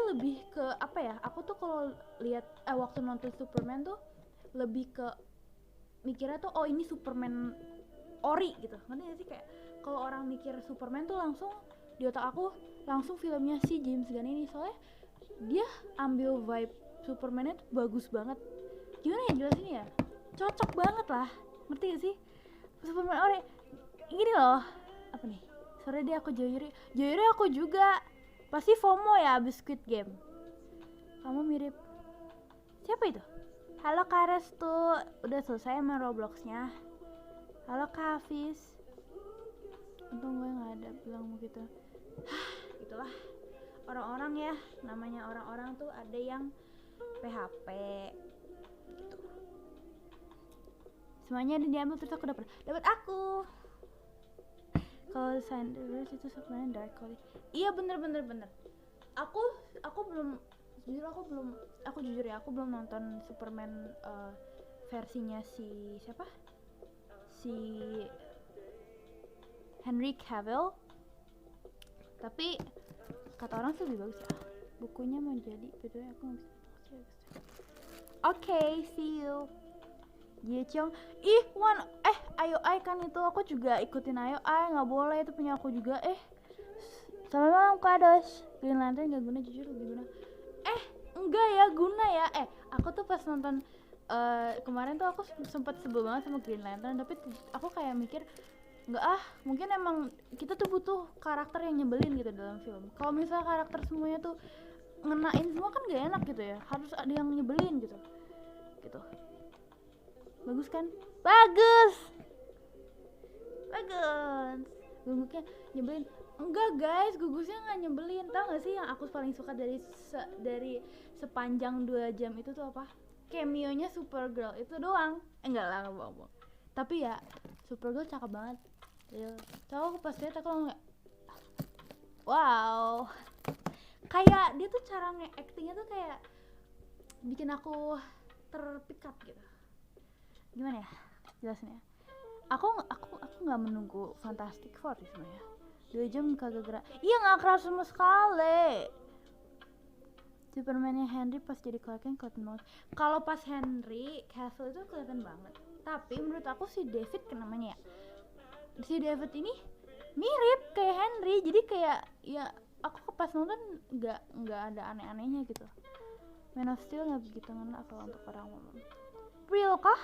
lebih ke apa ya, aku tuh kalau lihat waktu nonton Superman tuh lebih ke mikirnya tuh oh ini Superman ori gitu, ngerti gak sih? Kayak kalau orang mikir Superman tuh langsung di otak aku langsung filmnya si James Gunn ini, soalnya dia ambil vibe Superman-nya tuh bagus banget. Gimana ya jelasinnya ya, cocok banget lah, ngerti gak sih? Superman ori gini loh, apa nih, sorry deh aku Joyuri aku juga pasti FOMO ya abis Squid Game. Kamu mirip siapa itu? Halo Kares tuh udah selesai main Robloxnya. Halo Kak Hafiz. Untung gue gak ada bilang begitu. Itulah orang-orang ya, namanya orang-orang tuh ada yang PHP gitu. Semuanya diambil terus aku dapat aku. Kalau Sanders itu sebenarnya dark kali. Iya bener. Aku belum jujur ya, aku belum nonton Superman versinya si siapa? Si Henry Cavill. Tapi kata orang sih lebih bagus ya. Bukunya mau jadi, betul aku nggak bisa. Oke, see you. Ye Chong, IOI kan itu, aku juga ikutin IOI, nggak boleh, itu punya aku juga. Selamat malam Kak Dos. Green Lantern nggak guna, jujur lebih guna. Enggak ya, guna ya. Aku tuh pas nonton kemarin tuh aku sempet sebel banget sama Green Lantern, tapi aku kayak mikir nggak mungkin emang kita tuh butuh karakter yang nyebelin gitu dalam film. Kalau misalnya karakter semuanya tuh ngenain semua kan gak enak gitu ya, harus ada yang nyebelin gitu. Bagus kan? Bagus. Gugusnya nyebelin. Enggak guys, gugusnya nggak nyebelin. Tau gak sih yang aku paling suka dari sepanjang 2 jam itu tuh apa? Cameo-nya Supergirl itu doang. Enggak lah, nggak bohong. Tapi ya Supergirl cakep banget. Tahu aku pas lihat aku ngomong wow. Kayak dia tuh cara nge-actingnya tuh kayak bikin aku terpikat gitu. Gimana ya jelasnya? Aku nggak menunggu Fantastic Four sih sebenarnya. 2 jam kagak gerak. Iya nggak keras sama sekali. Superman-nya Henry pas jadi Clark Kent kelihatan banget. Kalau pas Henry Cavill itu kelihatan banget. Tapi menurut aku si David namanya ya. Si David ini mirip kayak Henry. Jadi kayak ya aku pas nonton nggak ada aneh-anehnya gitu. Man of Steel nggak begitu ngena kalau untuk orang umum. Real kah?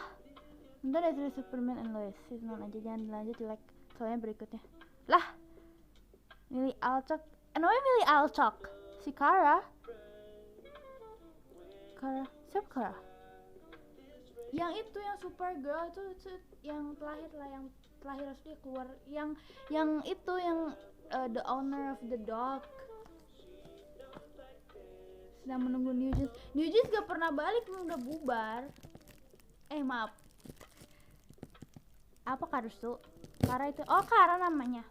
Ntar dari Superman and Lois season aja, jangan lanjut jelek soalnya berikutnya. Lah milih Alchok, namanya milih Alchok. Si Kara siapa Kara? Yang itu yang Supergirl itu yang terakhir lah, yang terakhir harus dia keluar, yang itu yang the owner of the dog sedang menunggu New Jeans gak pernah balik, udah bubar. Maaf, apa Kara tuh? Kara itu, oh Kara namanya.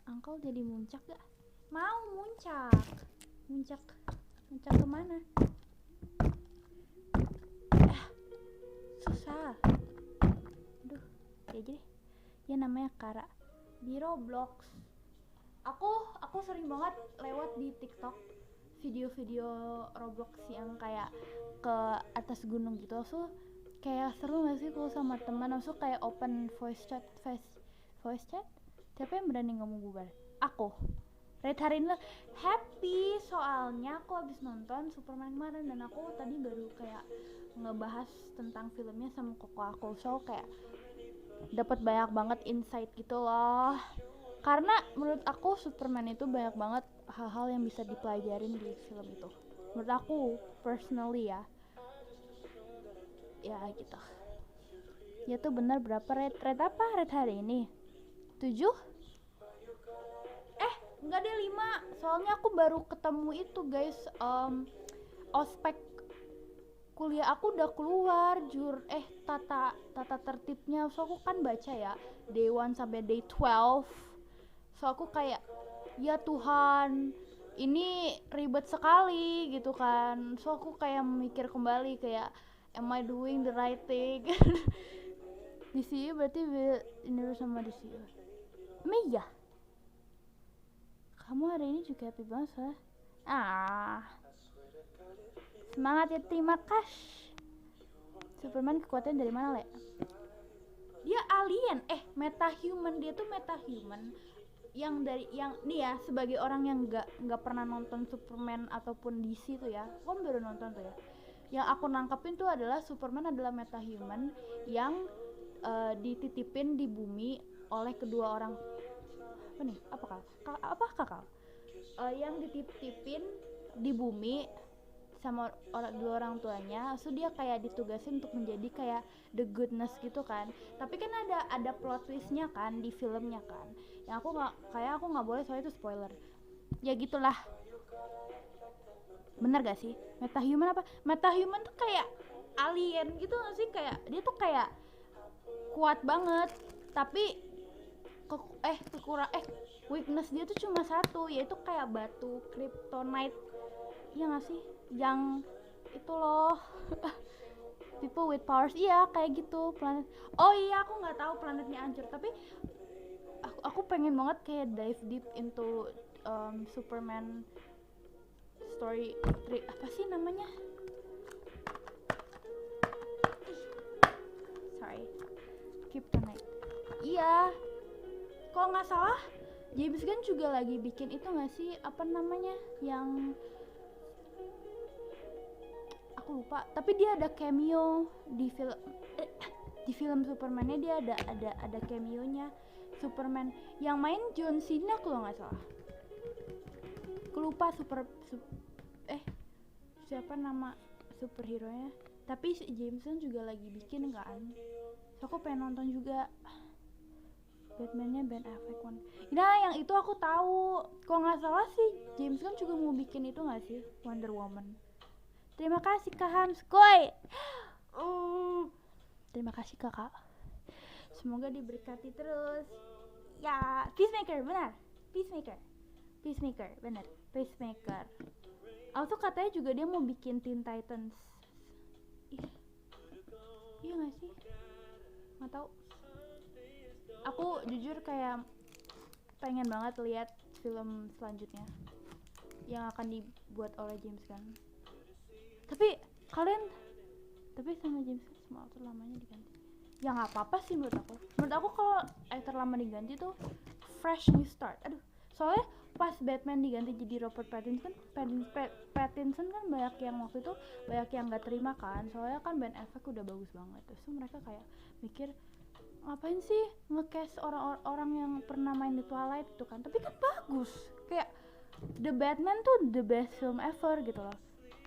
Angkel jadi muncak gak? Mau muncak kemana? Susah. Aduh, ya aja deh. Ya namanya Kara di Roblox. Aku sering banget lewat di TikTok video-video Roblox yang kayak ke atas gunung gitu. So kayak seru gak sih kalau sama teman? So kayak open voice chat. Siapa yang berani ngomong bubar? Aku. Red hari ini happy soalnya aku habis nonton Superman kemarin dan aku tadi baru kayak ngebahas tentang filmnya sama koko aku. So kayak dapat banyak banget insight gitu loh. Karena menurut aku Superman itu banyak banget hal-hal yang bisa dipelajarin di film itu. Menurut aku personally ya. Ya gitu. Ya tuh benar berapa red apa red hari ini? 7? Enggak deh 5. Soalnya aku baru ketemu itu guys, ospek kuliah aku udah keluar tata tertibnya. So aku kan baca ya day 1 sampai day 12. So aku kayak ya Tuhan, ini ribet sekali gitu kan. So aku kayak mikir kembali kayak am I doing the right thing? DCU berarti ini sama DCU. Iya. Kamu hari ini juga happy banget lah. Semangat ya, terima kasih. Superman kekuatan dari mana, Le? Dia alien, metahuman. Dia tuh metahuman yang dari yang nih ya, sebagai orang yang nggak pernah nonton Superman ataupun DC tuh ya, aku baru nonton tuh ya. Yang aku nangkepin tuh adalah Superman adalah metahuman yang dititipin di bumi oleh kedua orang kakak yang dititipin di bumi sama dua orang tuanya, so dia kayak ditugasin untuk menjadi kayak the goodness gitu kan. Tapi kan ada plot twistnya kan di filmnya kan, yang aku nggak boleh soalnya itu spoiler. Ya gitulah. Bener gak sih? Metahuman apa? Metahuman tuh kayak alien gitu gak sih? Kayak dia tuh kayak kuat banget, tapi weakness dia tuh cuma satu, yaitu kayak batu kryptonite. Iya gak sih? Yang itu loh. People with powers, iya kayak gitu planet. Oh iya, aku nggak tahu planetnya hancur, tapi aku pengen banget kayak dive deep into Superman story. Apa sih namanya? Sorry, Kryptonite. Iya, kalau nggak salah James Gunn juga lagi bikin itu nggak sih, apa namanya, yang aku lupa, tapi dia ada cameo di film Superman-nya. Dia ada cameo-nya Superman yang main John Cena kalau nggak salah. Aku lupa siapa nama superhero-nya, tapi Jameson juga lagi bikin kan, so aku pengen nonton juga. Batman-nya Ben Affleck one. Nah yang itu aku tahu, kalau nggak salah sih James Gunn juga mau bikin itu nggak sih, Wonder Woman. Terima kasih Kak Hamskoy. Terima kasih Kakak. Semoga diberkati terus. Ya, Peacemaker benar. Peacemaker benar. Peacemaker. Also katanya juga dia mau bikin Teen Titans. Iya nggak sih? Nggak tahu. Aku jujur kayak pengen banget lihat film selanjutnya yang akan dibuat oleh James Gunn. Tapi sama James Gunn semua aktor lamanya diganti. Ya nggak apa-apa sih menurut aku kalau aktor lama diganti tuh fresh new start. Aduh, soalnya pas Batman diganti jadi Robert Pattinson kan banyak yang waktu itu banyak yang nggak terima kan, soalnya kan Ben Affleck udah bagus banget. Terus mereka kayak mikir, ngapain sih nge-cast orang-orang yang pernah main di Twilight gitu kan, tapi kan bagus. Kayak The Batman tuh the best film ever gitu loh.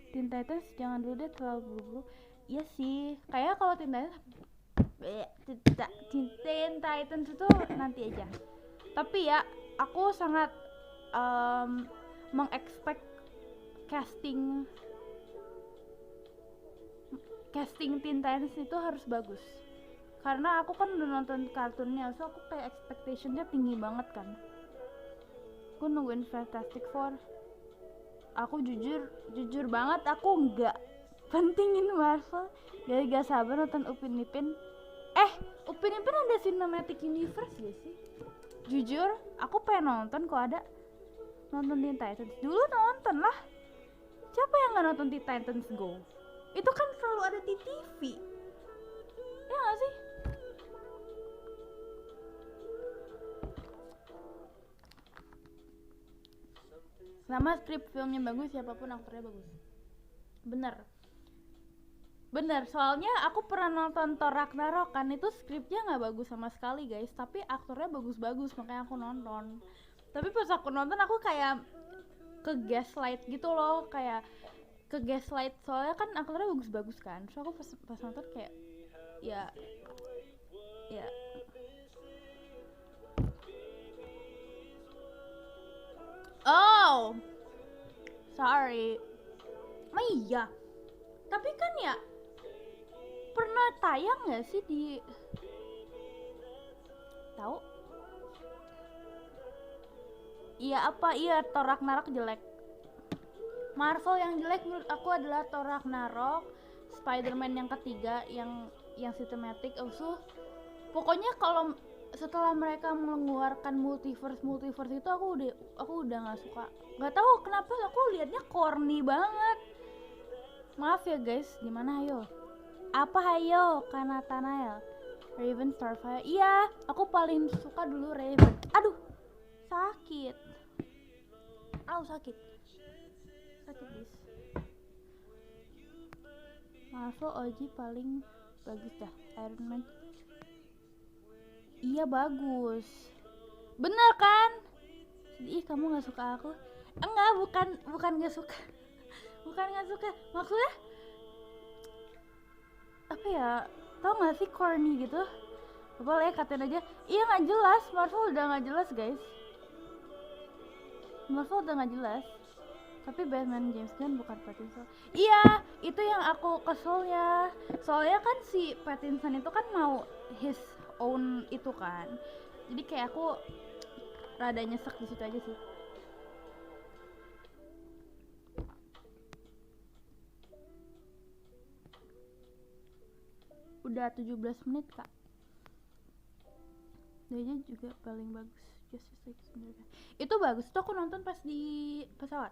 Teen Titans jangan dulu deh, terlalu buru-buru. Iya sih, kayak kalau Teen Titans itu nanti aja. Tapi ya, aku sangat mengexpect casting Teen Titans itu harus bagus. Karena aku kan udah nonton kartunnya, so aku kayak expectationnya tinggi banget kan. Aku nungguin Fantastic Four. Aku jujur banget, aku nggak pentingin Marvel. Jadi gak sabar nonton Upin Ipin. Upin Ipin ada cinematic universe gak sih? Jujur, aku pengen nonton kok ada. Nonton Teen Titans dulu, nonton lah. Siapa yang nggak nonton Teen Titans Go? Itu kan selalu ada di TV. Ya nggak sih? Selama skrip filmnya bagus, siapapun aktornya bagus. Bener, soalnya aku pernah nonton Thor Ragnarok kan, itu skripnya nggak bagus sama sekali guys, tapi aktornya bagus-bagus, makanya aku nonton. Tapi pas aku nonton aku kayak ke gaslight gitu loh, kayak ke gaslight soalnya kan aktornya bagus-bagus kan, so aku pas nonton kayak ya oh sorry. Oh iya, tapi kan ya pernah tayang nggak sih di tahu? Iya Thor Ragnarok jelek. Marvel yang jelek menurut aku adalah Thor Ragnarok, Spider-Man yang ketiga yang cinematic. Pokoknya kalau setelah mereka mengeluarkan multiverse itu aku udah nggak suka. Nggak tahu kenapa aku liatnya corny banget. Maaf ya guys, gimana ayo? Apa hayo Nathanael? Raven Starfire. Iya, aku paling suka dulu Raven. Aduh, sakit. Sakit guys. Marvel OG paling bagus dah. Iron Man. Iya bagus. Bener kan? Ih, kamu nggak suka aku? Enggak, bukan nggak suka. Bukan nggak suka. Maksudnya apa ya? Tau nggak sih corny gitu? Boleh katain aja. Iya nggak jelas. Marvel udah nggak jelas guys. Marvel udah nggak jelas. Tapi Batman James Gunn bukan Pattinson. Iya, itu yang aku keselnya. Soalnya kan si Pattinson itu kan mau his own itu kan. Jadi kayak aku rada nyesek di situ aja sih. Udah 17 menit kak. Dia juga paling bagus. Justice League sebenarnya. Itu bagus. Itu aku nonton pas di pesawat.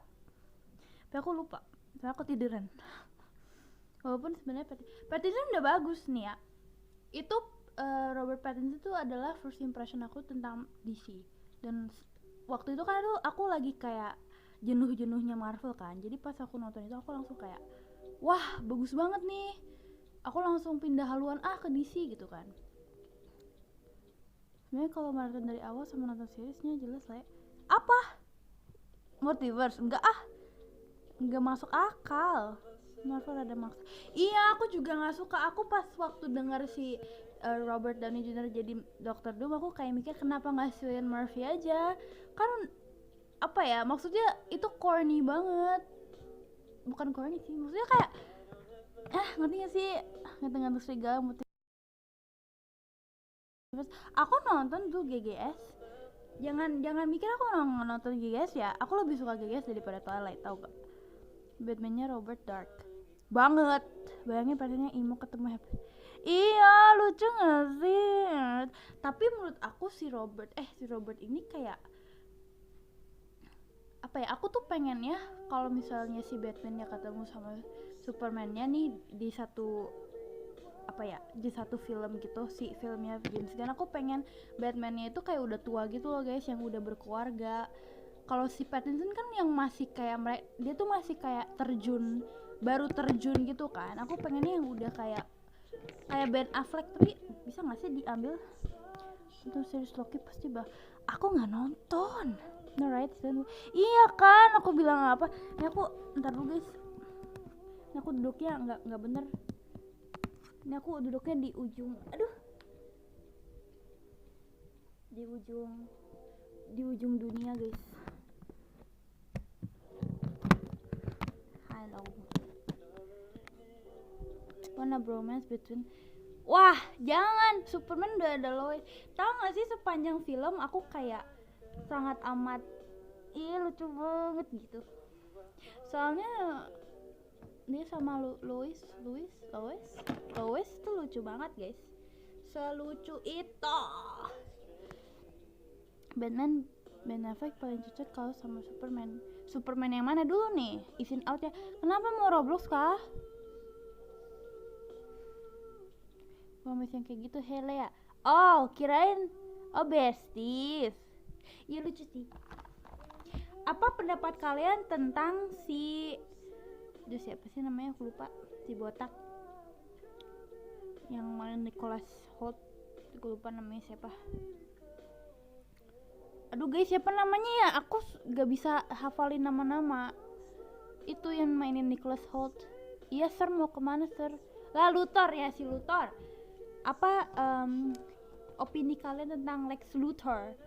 Tapi aku lupa. Soalnya aku tiduran. Walaupun sebenarnya Pattinson udah bagus nih ya. Itu Robert Pattinson itu adalah first impression aku tentang DC. Dan waktu itu kan aku lagi kayak jenuh-jenuhnya Marvel kan. Jadi pas aku nonton itu aku langsung kayak, wah bagus banget nih. Aku langsung pindah haluan ke DC gitu kan. Sebenarnya kalau nonton dari awal sama nonton seriesnya jelas lah ya. Apa? Multiverse? Enggak masuk akal. Marvel ada maksud. Iya, aku juga nggak suka. Aku pas waktu dengar si Robert Downey Jr. jadi Dr. Doom, aku kayak mikir kenapa nggak Cillian Murphy aja? Kan apa ya? Maksudnya itu corny banget. Bukan corny sih, maksudnya kayak ngerti gak sih? Ngantuk serigala multiverse. Aku nonton tuh GGS. Jangan mikir aku nonton GGS ya. Aku lebih suka GGS daripada Twilight, tau gak? Batman-nya Robert Dark banget. Bayangin pacarnya emo ketemu happy. Iya, lucu gak sih? Tapi menurut aku si Robert ini kayak apa ya? Aku tuh pengennya kalau misalnya si Batman-nya ketemu sama Superman-nya nih di satu film gitu, si filmnya James Gunn, aku pengen Batman-nya itu kayak udah tua gitu loh guys, yang udah berkeluarga. Kalau si Pattinson kan yang masih kayak dia tuh masih kayak baru terjun gitu kan. Aku pengennya yang udah kayak Ben Affleck. Tapi bisa nggak sih diambil untuk series Loki? Pasti aku nggak nonton. No right? Iya kan, aku bilang apa? Ini aku ntar dulu guys. Ini aku duduknya nggak bener. Ini aku duduknya di ujung. Aduh. Di ujung dunia guys. Hello. Wanna bromance between. Wah, jangan. Superman udah ada Lois. Tahu nggak sih sepanjang film aku kayak sangat amat lucu banget gitu. Soalnya dia sama Lois tuh lucu banget guys. Selucu itu. Ben Affleck paling cocok kalau sama Superman yang mana dulu nih? Izin out ya. Kenapa mau Roblox kah? Promes yang kayak gitu hele ya. Oh, kirain besties. Iya lucu sih. Apa pendapat kalian tentang siapa sih namanya, aku lupa, si botak yang main Nicholas Hoult, aku lupa namanya siapa. Aduh guys, siapa namanya ya? Aku gak bisa hafalin nama-nama. Itu yang mainin Nicholas Hoult. Iya sir, mau kemana sir? Lah Luthor ya, si Luthor. Apa opini kalian tentang Lex Luthor?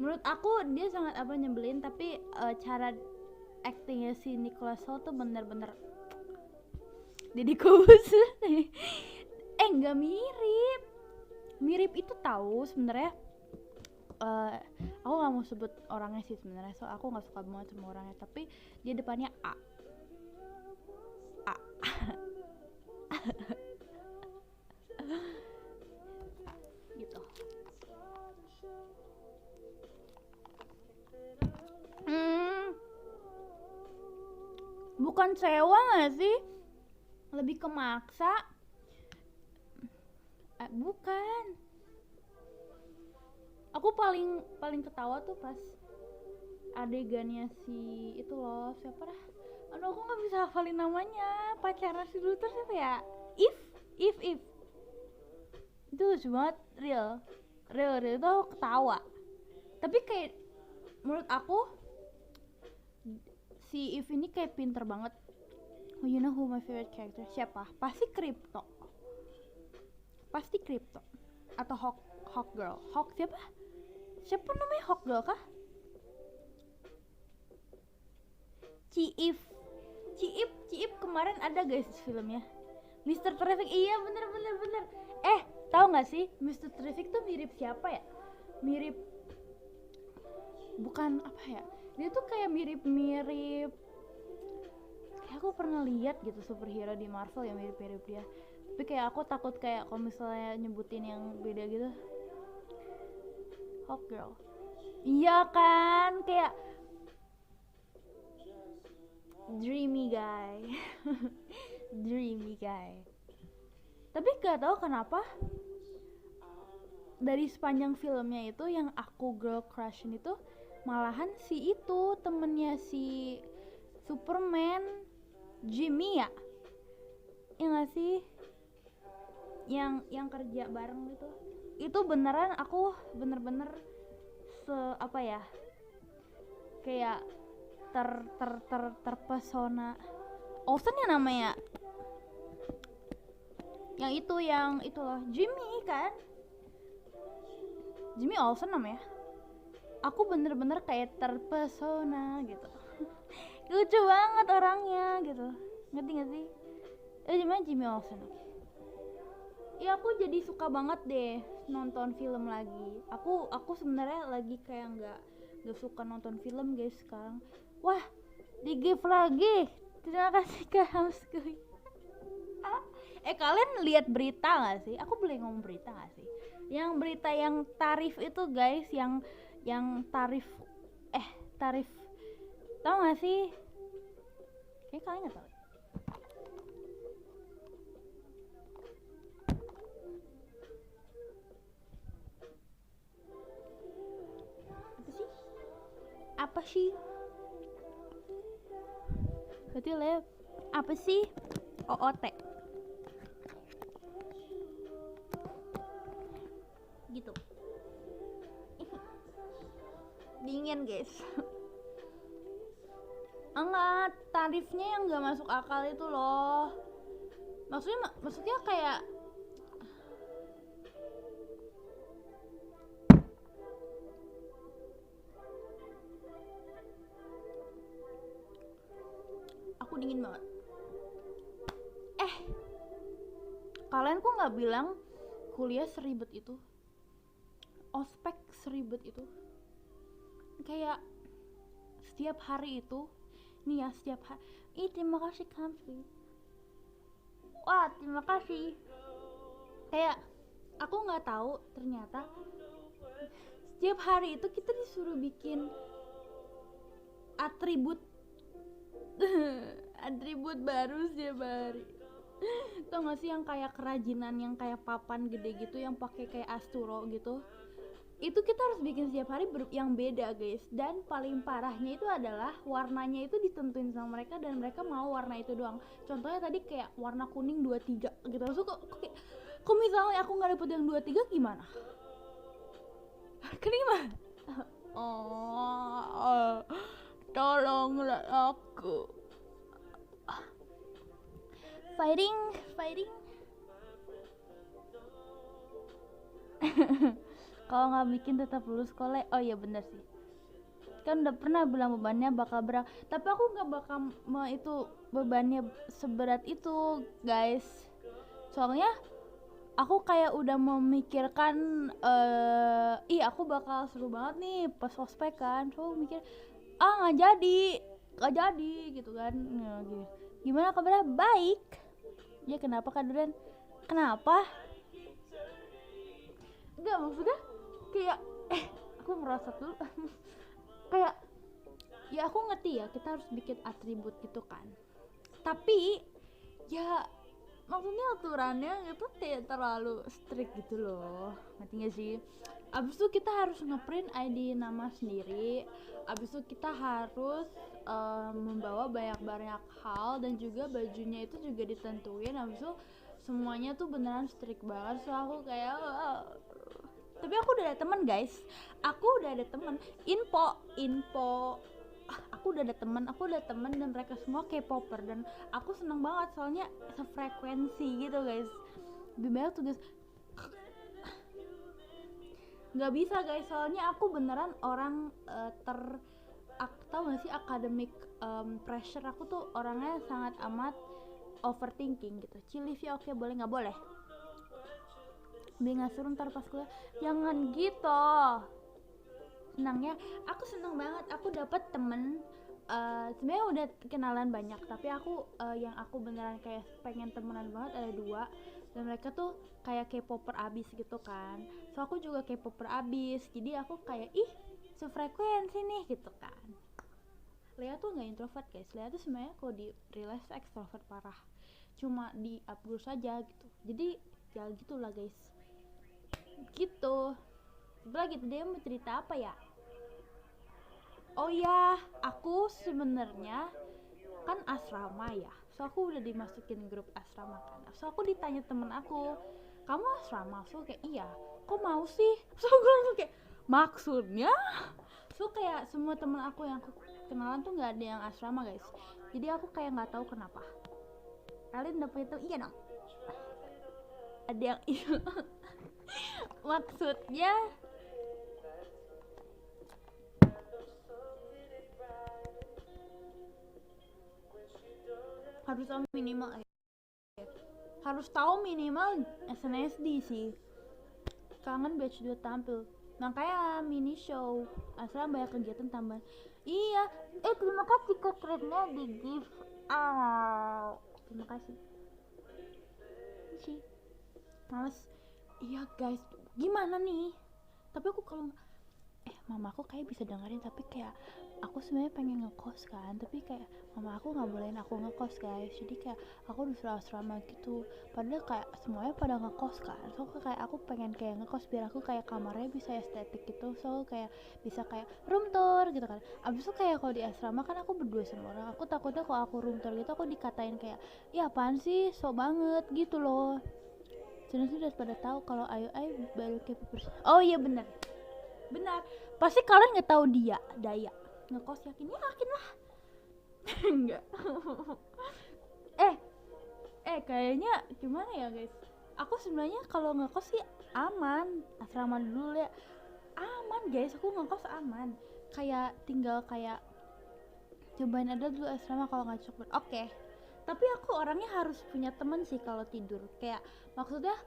Menurut aku dia sangat nyebelin, tapi cara actingnya si Nicholas Hoult tuh bener-bener Deddy Corbuzier. Nggak mirip itu tahu sebenarnya. Aku nggak mau sebut orangnya sih sebenarnya, so aku nggak suka banget sama orangnya, tapi dia depannya A. gitu. bukan sewa nggak sih, lebih ke maksa. Bukan, aku paling ketawa tuh pas adegannya si itu loh, siapa dah, aduh aku nggak bisa hafalin namanya, pacarnya si Luther siapa ya, if itu lucu banget, real itu aku ketawa. Tapi kayak menurut aku si If ini kayak pinter banget. Oh, you know who my favorite character? Siapa? Pasti Crypto atau Hawk Girl. Hawk siapa namanya, Hawk Girl kah? Ciif kemarin ada guys filmnya Mr. Terrific. Iya bener. Tahu nggak sih Mr. Terrific tuh mirip siapa ya? Mirip, bukan apa ya, dia tuh kayak mirip kayak aku pernah lihat gitu superhero di Marvel yang mirip dia. Tapi kayak aku takut kayak kalau misalnya nyebutin yang beda gitu. Hawk Girl, iya kan, kayak dreamy guy. Tapi gak tahu kenapa dari sepanjang filmnya itu yang aku girl crushin itu malahan si itu temennya si Superman, Jimmy ya nggak sih, yang kerja bareng gitu. Itu beneran aku bener-bener apa ya, kayak terpesona. Olsen ya namanya, yang itu loh, Jimmy kan, Jimmy Olsen namanya. Aku bener-bener kayak terpesona gitu. Lucu banget orangnya gitu, ngerti gak sih? Gimana Jimmy Olsen? Ya aku jadi suka banget deh nonton film lagi. Aku sebenarnya lagi kayak nggak suka nonton film guys sekarang. Wah, di give lagi. Terima kasih Kak Hamskuy. Kalian lihat berita nggak sih? Aku boleh ngomong berita nggak sih? Yang berita yang tarif itu guys, yang tarif tahu nggak sih? Kayak kalian nggak tahu. Apa sih? Berarti lihat apa sih? OOT. Gitu. Dingin guys. Enggak, tarifnya yang nggak masuk akal itu loh. Maksudnya kayak aku dingin banget. Kalian kok nggak bilang kuliah seribet itu, ospek seribet itu, kayak setiap hari itu nih ya, setiap hari. Terima kasih Kamsi. Wah, terima kasih. Kayak aku nggak tahu ternyata setiap hari itu kita disuruh bikin atribut baru setiap hari. Tau gak sih yang kayak kerajinan yang kayak papan gede gitu yang pakai kayak asturo gitu. Itu kita harus bikin setiap hari yang beda guys. Dan paling parahnya itu adalah warnanya itu ditentuin sama mereka dan mereka mau warna itu doang. Contohnya tadi kayak warna kuning 23 gitu. Terus kok misalnya aku gak dapet yang 23 gimana? Kenapa? Tolonglah aku. Fighting. Kalau nggak bikin tetap lulus kole. Oh iya bener sih, kan udah pernah bilang bebannya bakal berat, tapi aku nggak bakal itu bebannya seberat itu guys. Soalnya aku kayak udah memikirkan aku bakal seru banget nih pas ospek kan. So mikir nggak jadi gitu kan. Gimana kabarnya? Baik ya. Kenapa Kak Duren? Kenapa? Enggak, maksudnya kayak aku merasa dulu kayak ya aku ngerti ya kita harus bikin atribut gitu kan, Tapi ya maksudnya aturannya itu tidak terlalu strict gitu loh, ngerti gak sih? Abis itu kita harus ngeprint ID nama sendiri, abis itu kita harus membawa banyak-banyak hal, dan juga bajunya itu juga ditentuin. Abis itu semuanya tuh beneran strict banget. So aku kayak tapi aku udah ada temen guys, aku udah ada temen, info aku udah ada temen dan mereka semua K-popper, dan aku seneng banget soalnya sefrekuensi gitu guys. Lebih banyak tuh guys, nggak bisa guys, soalnya aku beneran orang tau gak sih academic pressure, aku tuh orangnya sangat amat overthinking gitu. Cilivia oke, boleh nggak boleh? Biar nggak suruh ntar pas kuliah, jangan gitu. Senangnya aku seneng banget aku dapat temen, sebenarnya udah kenalan banyak, tapi aku yang aku beneran kayak pengen temenan banget ada 2, dan mereka tuh kayak K-popper abis gitu kan. So aku juga K-popper abis, jadi aku kayak sefrekuensi nih gitu kan. Lea tuh nggak introvert guys, Lea tuh sebenarnya kalau di real life extrovert parah, cuma di upgrade saja gitu. Jadi ya gitulah guys, gitu. Sebelah gitu, dia mau cerita apa ya? Oh ya, aku sebenarnya kan asrama ya, so aku udah dimasukin grup asrama kan. So aku ditanya temen aku, kamu asrama? So kayak iya. Kok mau sih? So gue langsung kayak maksudnya? So kayak semua temen aku yang aku kenalan tuh nggak ada yang asrama guys, jadi aku kayak nggak tahu kenapa. Kalian udah punya tuh? Iya dong, ada yang maksudnya harus tahu minimal SNSD sih. Kangen batch 2 tampil, makanya mini show asal banyak kegiatan tambahan. Iya, terima kasih ke threadnya di give. Terima kasih sih, males. Iya guys, gimana nih? Tapi aku kalau mama aku kayak bisa dengerin, tapi kayak aku sebenarnya pengen ngekos kan, tapi kayak mama aku nggak bolehin aku ngekos guys, jadi kayak aku disuruh asrama gitu, padahal kayak semuanya pada ngekos kan. So kayak aku pengen kayak ngekos biar aku kayak kamarnya bisa estetik gitu, so kayak bisa kayak room tour gitu kan. Abis itu kayak kalau di asrama kan aku berdua sama orang, aku takutnya kalau aku room tour gitu aku dikatain kayak ya apaan sih sok banget gitu loh. Jadi sudah pada tahu kalau ayo baru K-popers. Oh iya benar, pasti kalian nggak tahu dia Daya ngekos. Yakin lah. Enggak. Kayaknya gimana ya guys, aku sebenarnya kalau ngekos sih aman, asrama dulu ya aman guys, aku ngekos aman, kayak tinggal kayak cobain ada dulu asrama kalau nggak cukup. Oke. Tapi aku orangnya harus punya teman sih kalau tidur, kayak maksudnya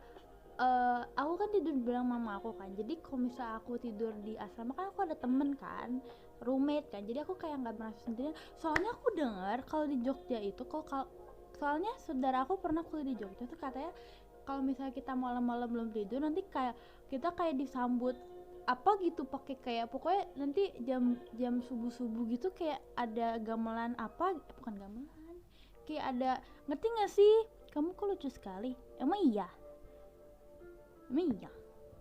aku kan tidur bilang mama aku kan, jadi kalau misalnya aku tidur di asrama kan aku ada temen kan, roommate kan, jadi aku kayak nggak merasa sendirian. Soalnya aku dengar kalau di Jogja itu soalnya saudara aku pernah kuliah di Jogja tuh katanya kalau misalnya kita malam-malam belum tidur nanti kayak kita kayak disambut apa gitu pakai kayak pokoknya nanti jam subuh gitu kayak ada gamelan apa, bukan gamelan, kayak ada, ngerti nggak sih? Kamu kok lucu sekali, emang iya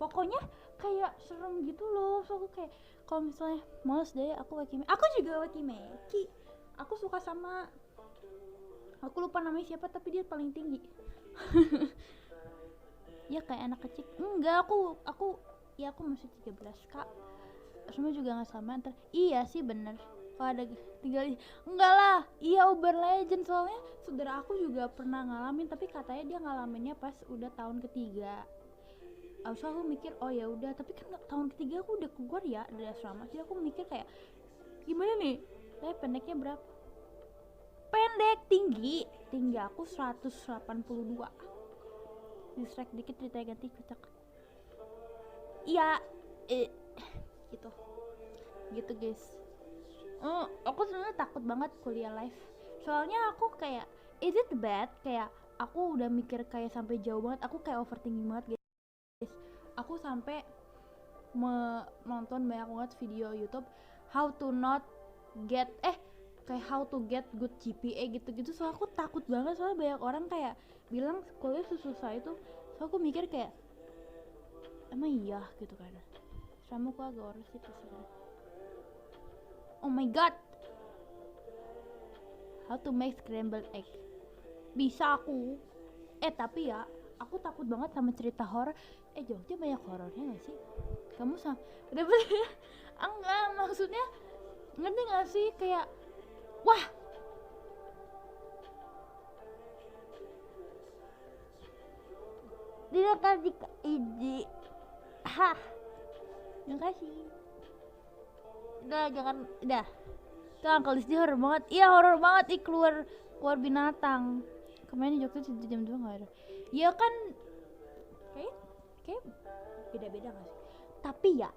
pokoknya kayak serem gitu loh. So aku kayak kalau misalnya males deh aku wakime, aku juga wakimeki, aku suka sama, aku lupa namanya siapa tapi dia paling tinggi. Ya kayak anak kecil, enggak aku ya aku masih 13 kak, semua juga nggak sama ntar. Iya sih bener, kalau ada tinggal enggak lah, iya Uber Legend, soalnya saudara aku juga pernah ngalamin tapi katanya dia ngalaminnya pas udah tahun ketiga. So aku mikir oh ya udah, tapi kan tahun ketiga aku udah keluar ya dari asrama, jadi aku mikir kayak gimana nih. Tapi pendeknya berapa? Tinggi aku 182. Distract dikit ditanya ganti kocak. Iya gitu guys. Aku sebenarnya takut banget kuliah live, soalnya aku kayak is it bad, kayak aku udah mikir kayak sampai jauh banget, aku kayak overthinking banget guys. Aku sampai nonton banyak banget video YouTube how to not get kayak how to get good GPA gitu-gitu. So aku takut banget soalnya banyak orang kayak bilang kuliah susah itu. So aku mikir kayak emang iya gitu kan. Sama aku agak harus itu sih. Oh my god, how to make scrambled egg, bisa aku. Tapi ya aku takut banget sama cerita horor. Jogja banyak horornya gak sih? Kamu udah bener enggak, maksudnya ngerti gak sih kayak wah dia kasih ide. Hah, terima kasih. Udah jangan, udah. Itu Uncle Disney horor banget. Iya horor banget, keluar binatang. Kemarin di Jogja jam 2 nggak ada. Ya kan, kayak beda-beda nggak sih? Tapi ya,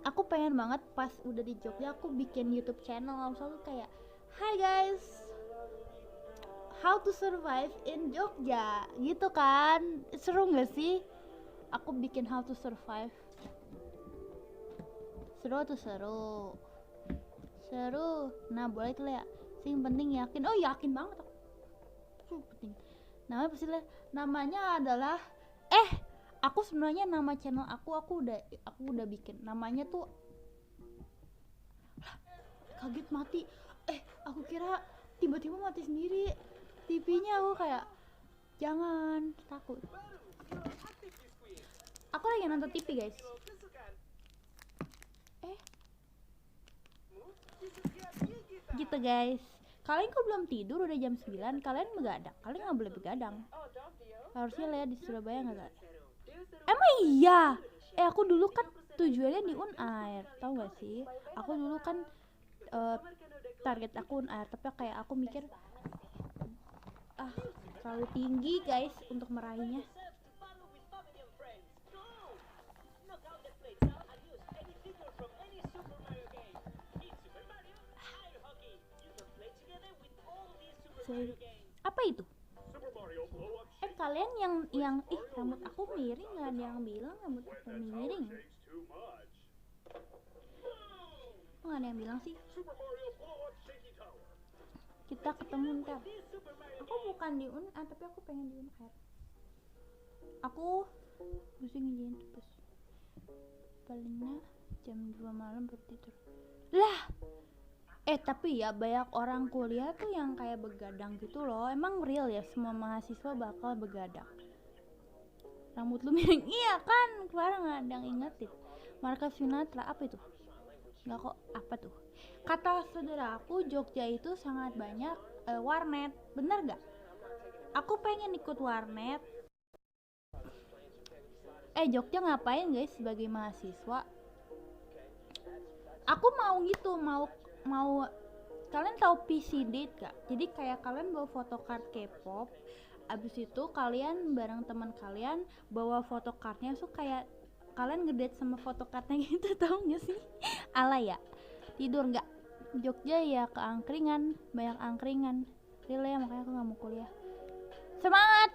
aku pengen banget pas udah di Jogja aku bikin YouTube channel. Selalu kayak, Hi guys, how to survive in Jogja, gitu kan? Seru nggak sih? Aku bikin how to survive. Seru. Nah boleh tuh ya. Sing penting yakin. Oh yakin banget aku. Penting. Namanya pasti namanya adalah aku sebenarnya nama channel aku udah bikin. Namanya tuh kaget mati. Aku kira tiba-tiba mati sendiri TV-nya. Aku kayak jangan, takut. Aku lagi nonton TV guys. Gitu guys. Kalian kok belum tidur, udah jam 9. Kalian begadang. Kalian gak boleh begadang. Harusnya lihat di Surabaya gak? Emang iya. Aku dulu kan tujuannya di Unair, tau gak sih? Aku dulu kan target aku Unair, tapi kayak aku mikir terlalu tinggi guys untuk meraihnya. Apa itu? Kalian yang rambut aku miring, nggak ada yang bilang rambut aku miring. Nggak ada yang bilang sih. Kita ketemu ntar. Aku bukan di tapi aku pengen di Unair. Aku mesti ngizin terus. Palingnya jam 2 malam baru tidur. Lah. Tapi ya banyak orang kuliah tuh yang kayak begadang gitu loh. Emang real ya semua mahasiswa bakal begadang? Rambut lu miring. Iya kan, kemarin gak ada yang ingetin. Markas Sinatra, apa itu? Nggak kok, apa tuh? Kata saudara aku, Jogja itu sangat banyak warnet. Bener gak? Aku pengen ikut warnet. Jogja ngapain guys sebagai mahasiswa? Aku mau gitu, mau kalian tahu PC Date gak? Jadi kayak kalian bawa photocard K-pop, abis itu kalian bareng teman kalian bawa photocardnya, so kayak kalian ngedate sama photocardnya gitu, tau gak sih? Ala ya, tidur gak? Jogja ya keangkringan, banyak angkringan. Real ya, makanya aku gak mau kuliah. Semangat!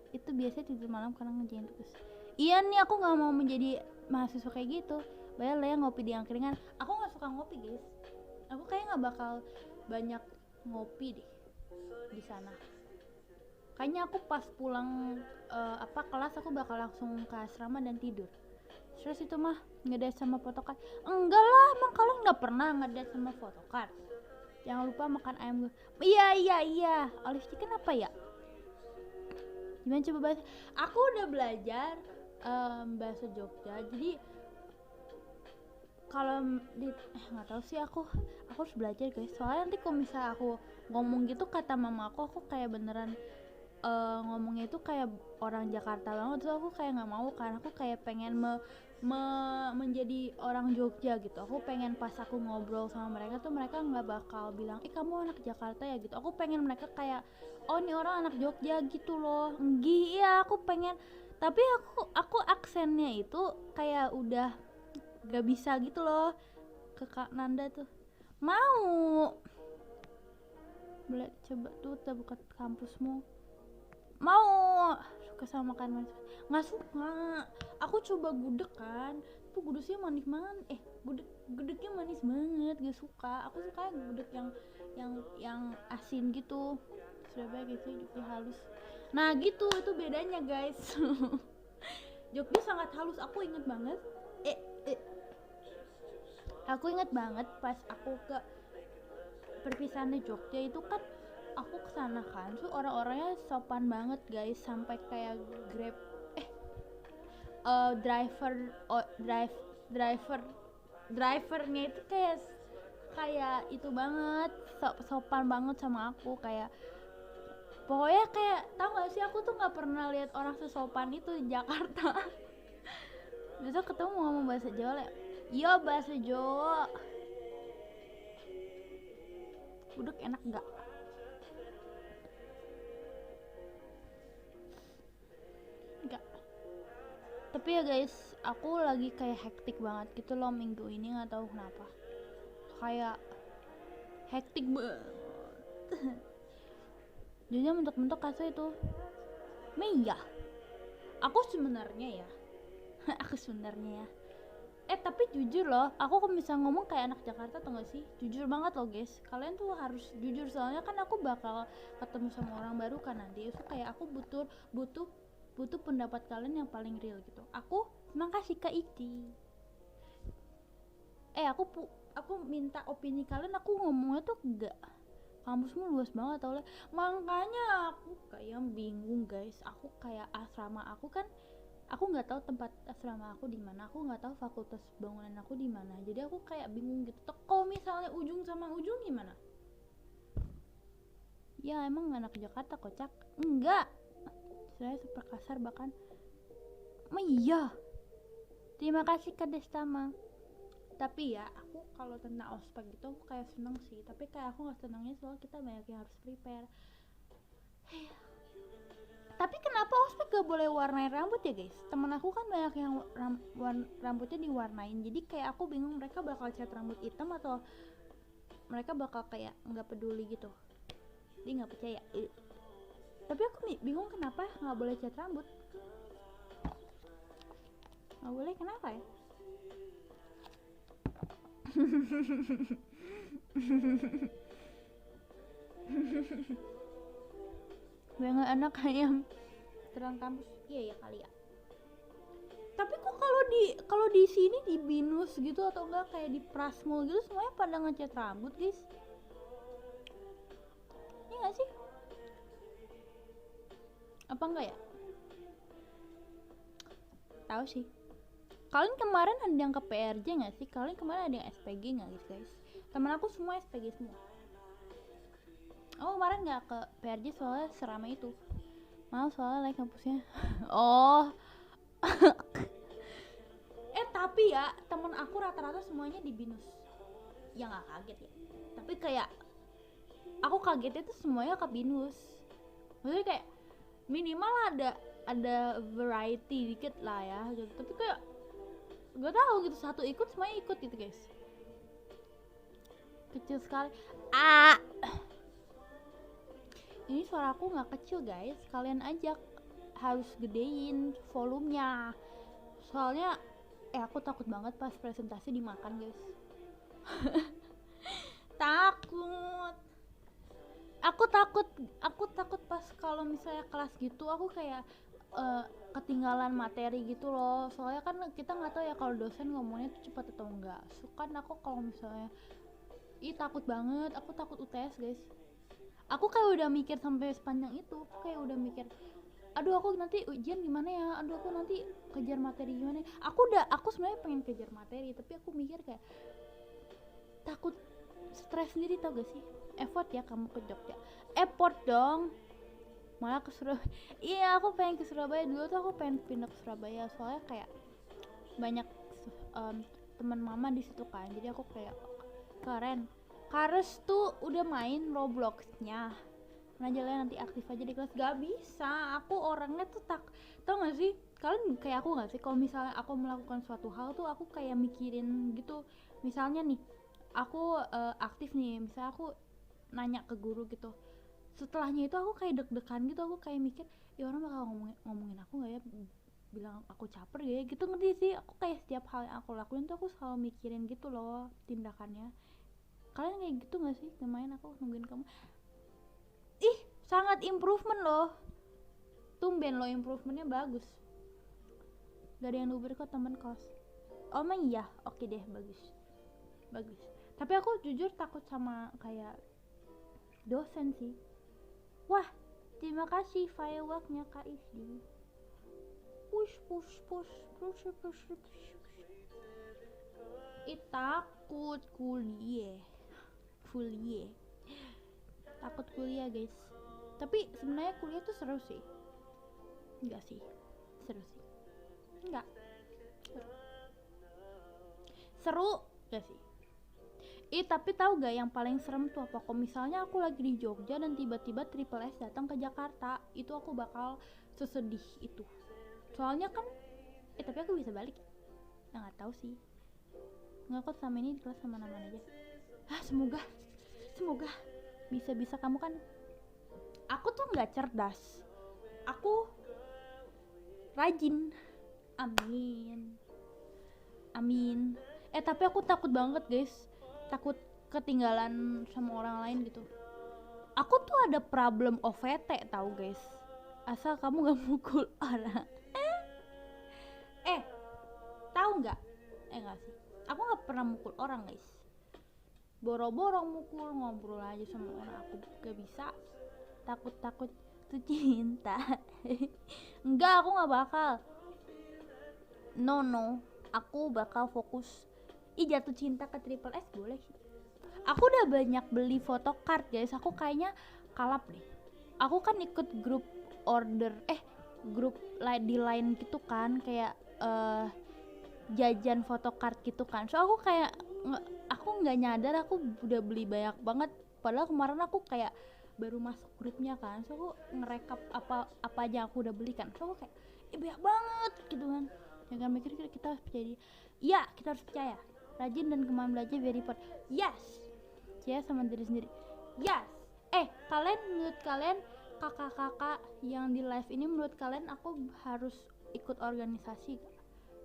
Itu biasanya tidur malam karena ngerjain tugas. Iya nih, aku gak mau menjadi mahasiswa kayak gitu. Bayar lah ya ngopi di angkringan. Aku gak suka ngopi guys. Aku kayak gak bakal banyak ngopi deh di sana. Kayaknya aku pas pulang kelas aku bakal langsung ke asrama dan tidur. Terus itu mah ngedate sama photocard. Enggak lah, emang kalian gak pernah ngedate sama photocard? Jangan lupa makan ayam. Iya. Olive chicken apa ya? Gimana coba bahasa? Aku udah belajar bahasa Jogja. Jadi kalau nggak tahu sih, aku harus belajar guys. Soalnya nanti kalau misalnya aku ngomong gitu kata mama aku kayak beneran ngomongnya itu kayak orang Jakarta banget. Terus aku kayak nggak mau kan. Aku kayak pengen menjadi orang Jogja gitu. Aku pengen pas aku ngobrol sama mereka tuh mereka nggak bakal bilang kamu anak Jakarta ya gitu. Aku pengen mereka kayak oh ini orang anak Jogja gitu loh. Iya aku pengen. Tapi aku aksennya itu kayak udah gak bisa gitu loh ke Kak Nanda tuh. Mau boleh coba tuh kita buka kampusmu. Mau suka sama makan mas? Nggak suka. Aku coba gudeg kan, tuh gudegnya manis banget. gudegnya manis banget, gak suka. Aku suka gudeg yang asin gitu. Surabaya gitu Jogja halus. Nah gitu, itu bedanya guys. Jogja sangat halus. Aku inget banget aku inget banget pas aku ke perpisahan di Jogja itu kan, aku kesana kan, so orang-orangnya sopan banget guys, sampai kayak grab driver driver drivernya itu kayak itu banget, sopan banget sama aku, kayak pokoknya kayak, tau gak sih, aku tuh nggak pernah lihat orang sesopan itu di Jakarta. Besok ketemu ngomong bahasa Jawa lah, iya bahasa Jawa. Uduk enak nggak? Nggak. Tapi ya guys, aku lagi kayak hektik banget gitu loh minggu ini, nggak tahu kenapa. Kayak hektik banget. Jadinya mentok-mentok kasih itu. Iya. Aku sebenarnya ya. Aku sebenarnya ya. Tapi jujur loh, aku kalau misalnya ngomong kayak anak Jakarta tau gak sih? Jujur banget loh guys. Kalian tuh harus jujur, soalnya kan aku bakal ketemu sama orang baru kan nanti. Itu kayak aku butuh pendapat kalian yang paling real gitu. Aku makasih Kak Iti. Aku minta opini kalian, aku ngomongnya tuh enggak. Kampusmu luas banget tau lah. Makanya aku kayak bingung guys. Aku kayak asrama aku kan, aku nggak tahu tempat asrama aku di mana, aku nggak tahu fakultas bangunan aku di mana, jadi aku kayak bingung gitu. Kalau misalnya ujung sama ujung gimana? Ya emang anak Jakarta kocak? Enggak, saya super kasar bahkan. Iya, terima kasih Kak Destama. Tapi ya aku kalau tentang ospek gitu aku kayak seneng sih, tapi kayak aku nggak senengnya soalnya kita banyak yang harus prepare. Tapi kenapa ospek gak boleh warnain rambut ya guys? Temen aku kan banyak yang rambutnya diwarnain, jadi kayak aku bingung mereka bakal cat rambut hitam atau mereka bakal kayak nggak peduli gitu. Dia nggak percaya. Tapi aku bingung kenapa nggak boleh cat rambut? Nggak boleh kenapa ya? Banyak anak ayam terang kampus. Iya ya kali ya. Tapi kok kalau di sini di Binus gitu atau enggak kayak di Prasmul gitu semuanya pada ngecat rambut guys. Iya nggak sih? Apa enggak ya? Tahu sih. Kalian kemarin ada yang ke PRJ nggak sih? Kalian kemarin ada yang SPG nggak guys? Temen aku semua SPG semua. Oh kemarin nggak ke PRJ soalnya seramai itu. Maaf soalnya like kampusnya. Oh. Tapi ya temen aku rata-rata semuanya di Binus. Ya nggak kaget ya. Tapi kayak aku kagetnya tuh semuanya ke Binus. Maksudnya kayak minimal ada variety dikit lah ya gitu. Tapi kayak gak tahu gitu, satu ikut semuanya ikut gitu guys. Kecil sekali. Ini suara aku nggak kecil guys, kalian aja harus gedein volumenya. Soalnya aku takut banget pas presentasi dimakan guys. Takut. Aku takut pas kalau misalnya kelas gitu aku kayak ketinggalan materi gitu loh. Soalnya kan kita nggak tahu ya kalau dosen ngomongnya tuh cepat atau enggak. So, kan aku kalau misalnya takut banget, aku takut UTS guys. Aku kayak udah mikir sampai sepanjang itu, aku kayak udah mikir, aduh aku nanti ujian gimana ya, aduh aku nanti kejar materi gimana ya. Aku sebenarnya pengen kejar materi, tapi aku mikir kayak takut stres sendiri, tau gak sih? Effort ya kamu ke Jogja, effort dong, malah ke Surabaya. Iya aku pengen ke Surabaya, dulu tuh aku pengen pindah ke Surabaya soalnya kayak banyak teman mama di situ kan, jadi aku kayak keren. Kares tuh udah main Robloxnya, mana jalan nanti aktif aja di kelas. Gak bisa, aku orangnya tuh tau gak sih, kalian kayak aku gak sih, kalau misalnya aku melakukan suatu hal tuh aku kayak mikirin gitu. Misalnya nih aku aktif nih, misalnya aku nanya ke guru gitu, setelahnya itu aku kayak deg-degan gitu, aku kayak mikir ya orang bakal ngomongin aku gak ya, bilang aku caper ya gitu, ngerti sih. Aku kayak setiap hal yang aku lakuin tuh aku selalu mikirin gitu loh tindakannya. Kalian kayak gitu gak sih? Lumayan aku nungguin kamu. Ih, sangat improvement loh. Tumben lo improvementnya bagus. Gak ada yang luber kok temen kos. Oh emang iya, oke deh, bagus. Tapi aku jujur takut sama kayak dosen sih. Wah, terima kasih fireworknya Kak Isdi. Push. Takut kuliah. Takut kuliah guys. Tapi sebenarnya kuliah tuh seru sih. Enggak sih, seru sih. Enggak. Seru gak sih? Tapi tahu gak yang paling serem tuh apa? Kalau misalnya aku lagi di Jogja dan tiba-tiba Triple S datang ke Jakarta, itu aku bakal sesedih itu. Soalnya kan, tapi aku bisa balik. Ya nggak tahu sih. Nggak, kok sama ini di kelas aman-aman aja. Semoga bisa kamu kan. Aku tuh nggak cerdas. Aku rajin. Amin. Tapi aku takut banget guys. Takut ketinggalan sama orang lain gitu. Aku tuh ada problem OVT tahu guys. Asal kamu gak mukul orang. Tahu nggak? Enggak sih. Aku nggak pernah mukul orang guys. Boro-boro mukul, ngobrol aja sama orang aku gak bisa. Takut tuh cinta. Enggak, aku nggak bakal. No, aku bakal fokus. Jatuh cinta ke Triple S boleh sih. Aku udah banyak beli photocard guys. Aku kayaknya kalap deh. Aku kan ikut grup order grup di line gitu kan, kayak jajan photocard gitu kan. So aku kayak aku nggak nyadar aku udah beli banyak banget. Padahal kemarin aku kayak baru masuk grupnya kan. So aku ngerekap apa aja aku udah beli kan. So aku kayak banyak banget gitu kan. Jangan mikir kita harus percaya. Iya, kita harus percaya. Rajin dan kemampuan belajar very important. Yes. Percaya sama diri sendiri. Yes. Menurut kalian kakak-kakak yang di live ini, menurut kalian aku harus ikut organisasi gak?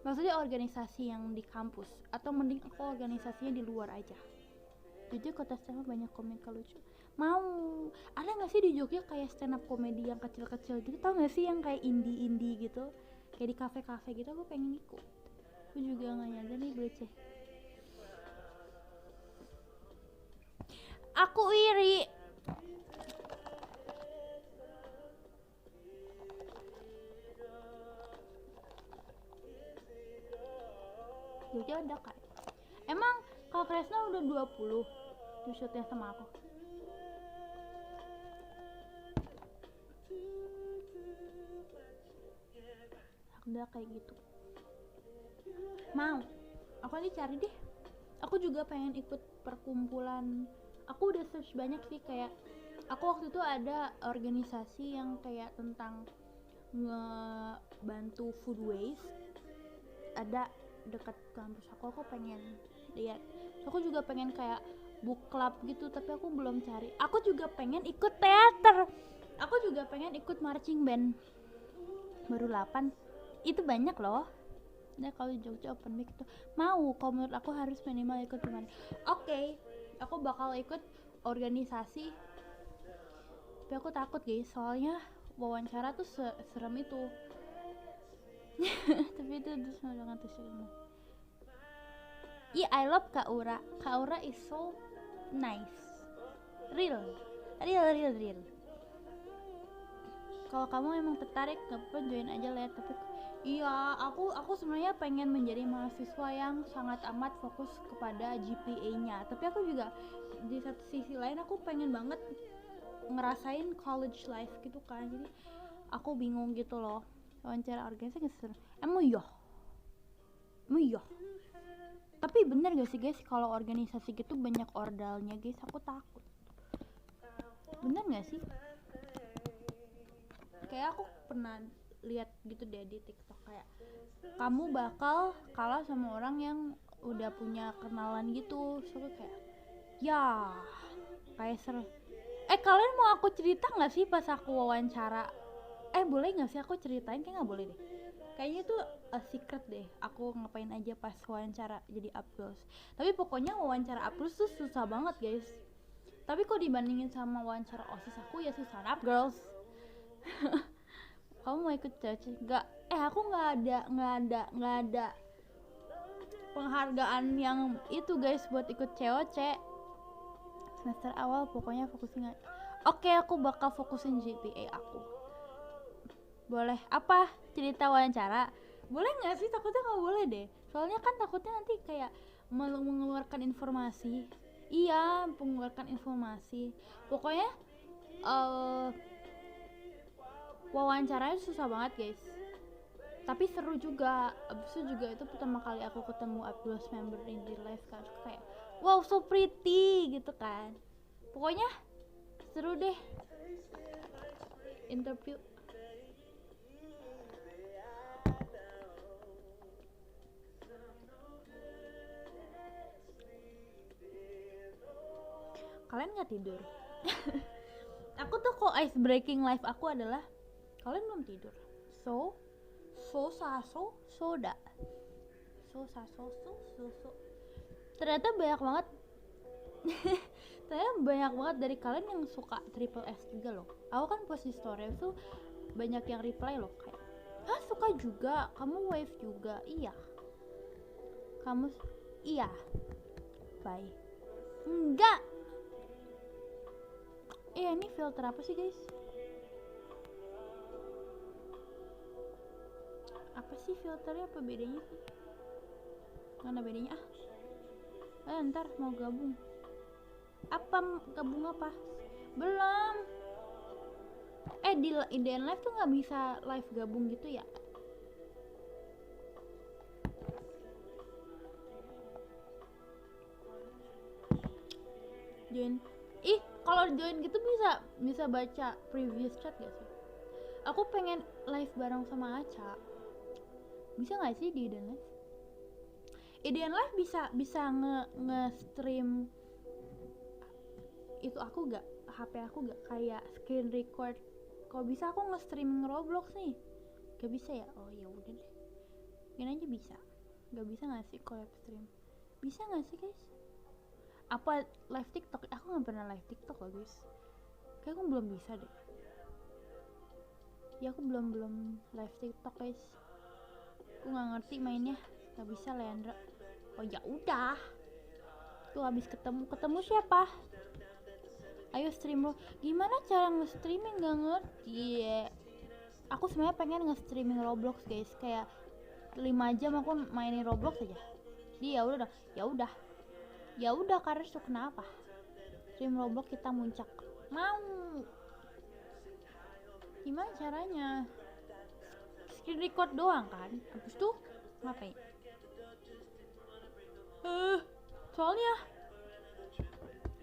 Maksudnya organisasi yang di kampus atau mending aku organisasinya di luar aja? Jujur kota sama banyak komika lucu. Mau. Ada gak sih di Jogja kayak stand up komedi yang kecil-kecil gitu? Tau gak sih yang kayak indie gitu? Kayak di kafe-kafe gitu, aku pengen ikut. Aku juga gak nyadar nih beceh. Aku iri. Jogja ada kan? Emang Kak Kresna udah 20 tuh shootnya sama aku. Udah kayak gitu. Mau. Aku nanti cari deh. Aku juga pengen ikut perkumpulan. Aku udah search banyak sih, kayak aku waktu itu ada organisasi yang kayak tentang ngebantu food waste. Ada dekat kampus aku pengen lihat. Aku juga pengen kayak book club gitu, tapi aku belum cari. Aku juga pengen ikut teater. Aku juga pengen ikut marching band. Baru 8. Itu banyak loh. Nah kalau di Jogja open mic tuh mau. Kalau menurut aku harus minimal ikut gimana? Oke, aku bakal ikut organisasi. Tapi aku takut guys, soalnya wawancara tuh serem itu. Tapi itu semua dengan tujuan. I love Kak Ura. Kak Ura is so nice. Real. Kalau kamu emang tertarik, gak apa join aja lah. Tapi iya, aku sebenarnya pengen menjadi mahasiswa yang sangat amat fokus kepada GPA-nya. Tapi aku juga di satu sisi lain aku pengen banget ngerasain college life gitu kan. Jadi aku bingung gitu loh. Wawancara organisasi gak seru. Emang iya. Tapi bener gak sih guys, kalau organisasi gitu banyak ordalnya guys, aku takut. Bener gak sih? Kayak aku pernah lihat gitu deh di TikTok, kayak kamu bakal kalah sama orang yang udah punya kenalan gitu. So kayak ya kayak seru. Kalian mau aku cerita gak sih pas aku wawancara? Boleh gak sih aku ceritain? Kayak gak boleh deh. kayaknya itu a secret deh aku ngapain aja pas wawancara jadi Up-Girls. Tapi pokoknya wawancara Up-Girls tuh susah banget guys. Tapi kok dibandingin sama wawancara OSIS aku ya susah Up-Girls. Kamu mau ikut cewek? Nggak, aku nggak ada penghargaan yang itu guys buat ikut COC. Semester awal pokoknya fokusin aja. Oke, aku bakal fokusin GPA aku. Boleh apa cerita wawancara? Boleh nggak sih? Takutnya nggak boleh deh, soalnya kan takutnya nanti kayak mengeluarkan informasi. Iya, mengeluarkan informasi. Pokoknya wawancaranya susah banget guys, tapi seru juga. Abis itu juga itu pertama kali aku ketemu Up-Girls member in real life kan, kayak wow so pretty gitu kan. Pokoknya seru deh interview. Kalian nggak tidur? Aku tuh kok ice breaking life aku adalah kalian belum tidur. So soda. Ternyata banyak banget. Ternyata banyak banget dari kalian yang suka triple S juga loh. Aku kan post di story tuh banyak yang reply loh kayak, "Hah, suka juga? Kamu wave juga?" Iya. Kamu iya. Bye. Enggak. Ini filter apa sih guys? Apa sih filternya, apa bedanya sih? Mana bedanya ntar mau gabung. Apa gabung apa? Belum. Di IDN Live tuh nggak bisa live gabung gitu ya? Join. Kalau join gitu bisa baca previous chat gak sih? Aku pengen live bareng sama Aca. Bisa nggak sih di IDN Live? IDN Live bisa nge-stream itu aku gak, HP aku gak kayak screen record. Kalau bisa aku nge-streaming Roblox nih. Gak bisa ya? Oh ya udah deh. Gini aja bisa. Gak bisa gak sih collab stream? Bisa gak sih guys? Apa live TikTok? Aku gak pernah live TikTok loh guys. Kayak aku belum bisa deh. Ya aku belum live TikTok guys. Aku gak ngerti mainnya. Gak bisa Leandra. Oh ya udah. Tuh habis ketemu siapa? Ayo stream lo. Gimana cara nge-streaming? Gak ngerti. Aku sebenarnya pengen nge-streaming Roblox guys, kayak 5 jam aku mainin Roblox aja. Dia ya udah karena itu kenapa? Stream Roblox kita muncak. Mau. Gimana caranya? Screen record doang kan? Habis itu ngapain? Soalnya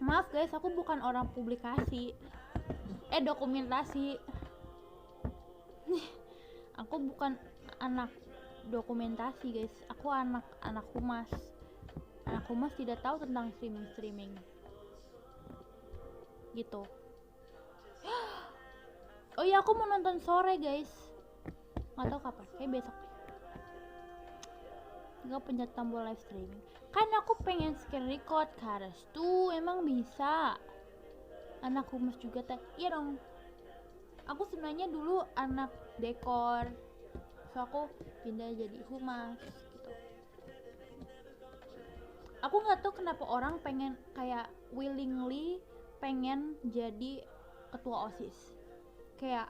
maaf guys, aku bukan orang publikasi. Dokumentasi. Aku bukan anak dokumentasi guys, aku anak humas. Anak humas tidak tahu tentang streaming gitu. Oh iya, aku mau nonton sore guys, nggak tahu kapan, kayak besok deh. Tinggal pencet tombol live streaming. Kan aku pengen screen record Kares tuh, emang bisa. Anak humas juga iya dong. Aku sebenarnya dulu anak dekor, so aku pindah jadi humas gitu. Aku nggak tahu kenapa orang pengen kayak willingly pengen jadi ketua OSIS, kayak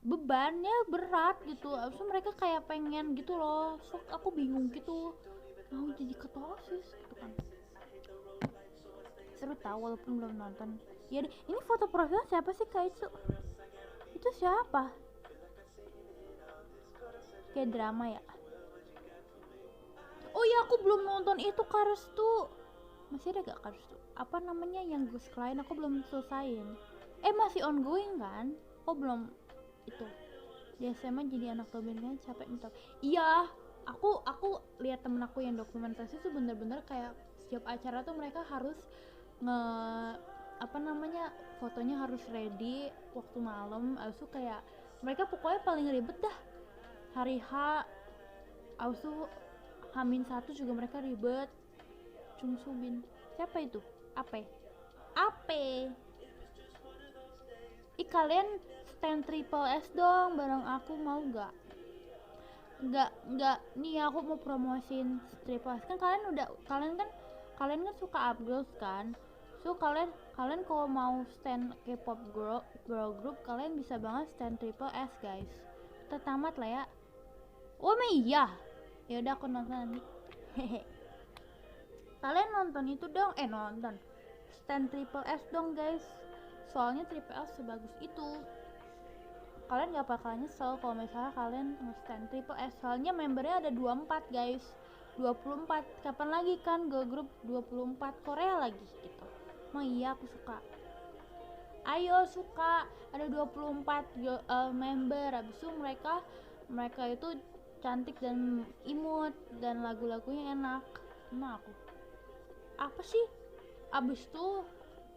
bebannya berat gitu. Abis itu mereka kayak pengen gitu loh, so aku bingung gitu mau jadi ketua OSIS gitu kan. Seru tau walaupun belum nonton. Ya deh, ini foto profil siapa sih Kak itu siapa? Kayak drama ya. Oh iya, aku belum nonton itu Kares tuh. Masih ada gak Kares tuh? Apa namanya yang Gus Klein, aku belum selesain. Masih ongoing kan? Oh belum itu. Di SMA jadi anak dominan capek minta. Iya, aku lihat temen aku yang dokumentasi tuh bener-bener kayak setiap acara tuh mereka harus fotonya harus ready waktu malam. Abis itu kayak Mereka pokoknya paling ribet dah. Hari H, abis itu H-1 juga mereka ribet. Chung Subin. Siapa itu? Ape? Ape? Ih, kalian stand triple S dong bareng aku, mau gak? Enggak, nih aku mau promosiin triple S. Kan kalian kan suka up girls kan? So kalian kalau mau stand K-pop girl group, kalian bisa banget stand triple S guys. Kita tamat lah ya. Oh iya. Ya udah aku nonton nanti. Hehe. Kalian nonton itu dong, nonton stand triple S dong guys. Soalnya triple S sebagus itu. Kalian gak bakal nyesel kalau misalnya kalian nge-stand triple S. Soalnya membernya ada 24 guys. 24. Kapan lagi kan girl group 24 Korea lagi gitu. Emang iya aku suka. Ayo suka, ada 24 member. Habis itu mereka itu cantik dan imut dan lagu-lagunya enak. Emang aku apa sih? Abis itu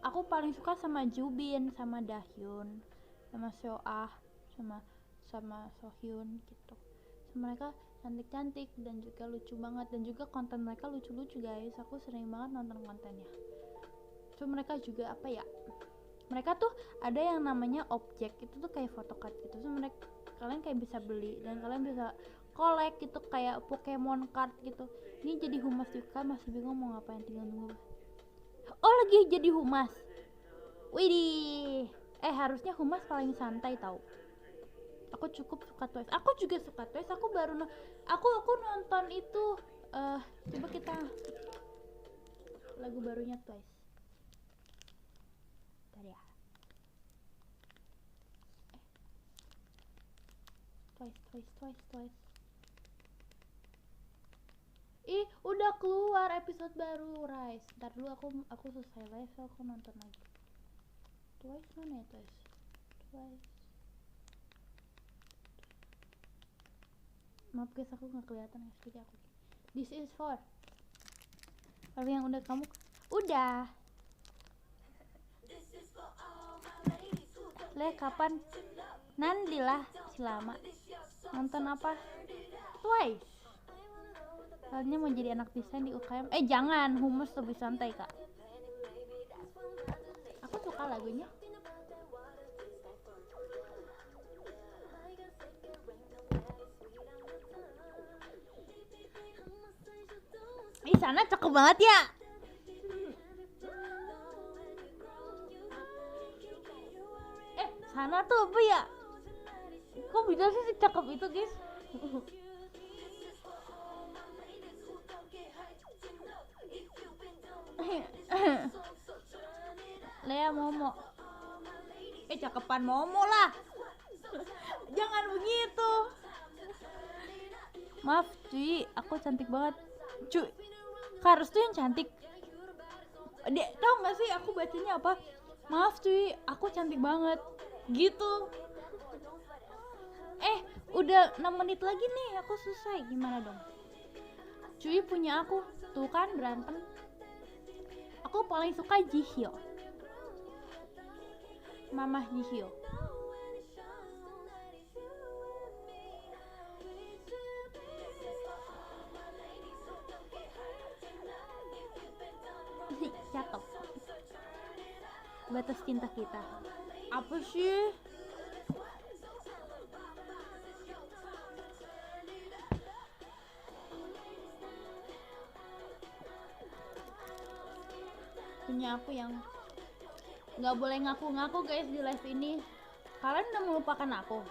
aku paling suka sama Jubin, sama Dahyun, sama Seoah, sama Sohyun gitu. Sama mereka cantik-cantik dan juga lucu banget, dan juga konten mereka lucu-lucu guys. Aku sering banget nonton kontennya. Terus mereka juga apa ya? Mereka tuh ada yang namanya objek, itu tuh kayak photocard gitu. Terus kalian kayak bisa beli dan kalian bisa collect gitu kayak Pokemon card gitu. Ini jadi humas juga, masih bingung mau ngapain, tinggal tunggu. Oh lagi jadi humas. Widih. Harusnya humas paling santai tau. Aku cukup suka Twice. Aku juga suka Twice. Aku nonton itu. Coba kita lagu barunya Twice. Bentar ya. Twice. Ih, udah keluar episode baru, Rise. Ntar dulu aku selesai live, so aku nonton lagi. Twice mana ya, Twice. Maaf guys, aku nggak kelihatan ya, aku. This is for. Kalau yang udah kamu udah. Le kapan? Nanti lah, selama. Nonton apa? Twice. Soalnya mau jadi anak desain di UKM. Jangan, humus lebih santai kak. Aku suka lagunya. Ih, sana cakep banget ya. Sana tuh apa ya? Kok bisa sih secakep itu guys? Lea Momo. Cakepan Momo lah. Jangan begitu. Maaf cuy, aku cantik banget. Cuy, Kars tuh yang cantik. Dia tau gak sih aku bacanya apa? Maaf cuy, aku cantik banget. Gitu. Udah 6 menit lagi nih, aku selesai. Gimana dong? Cuy punya aku. Tuh kan berantem. Aku paling suka Jihyo. Mama Jihyo. Cakep. Batas cinta kita. Apa sih? Punya aku yang nggak boleh ngaku-ngaku guys di live ini. Kalian udah melupakan aku.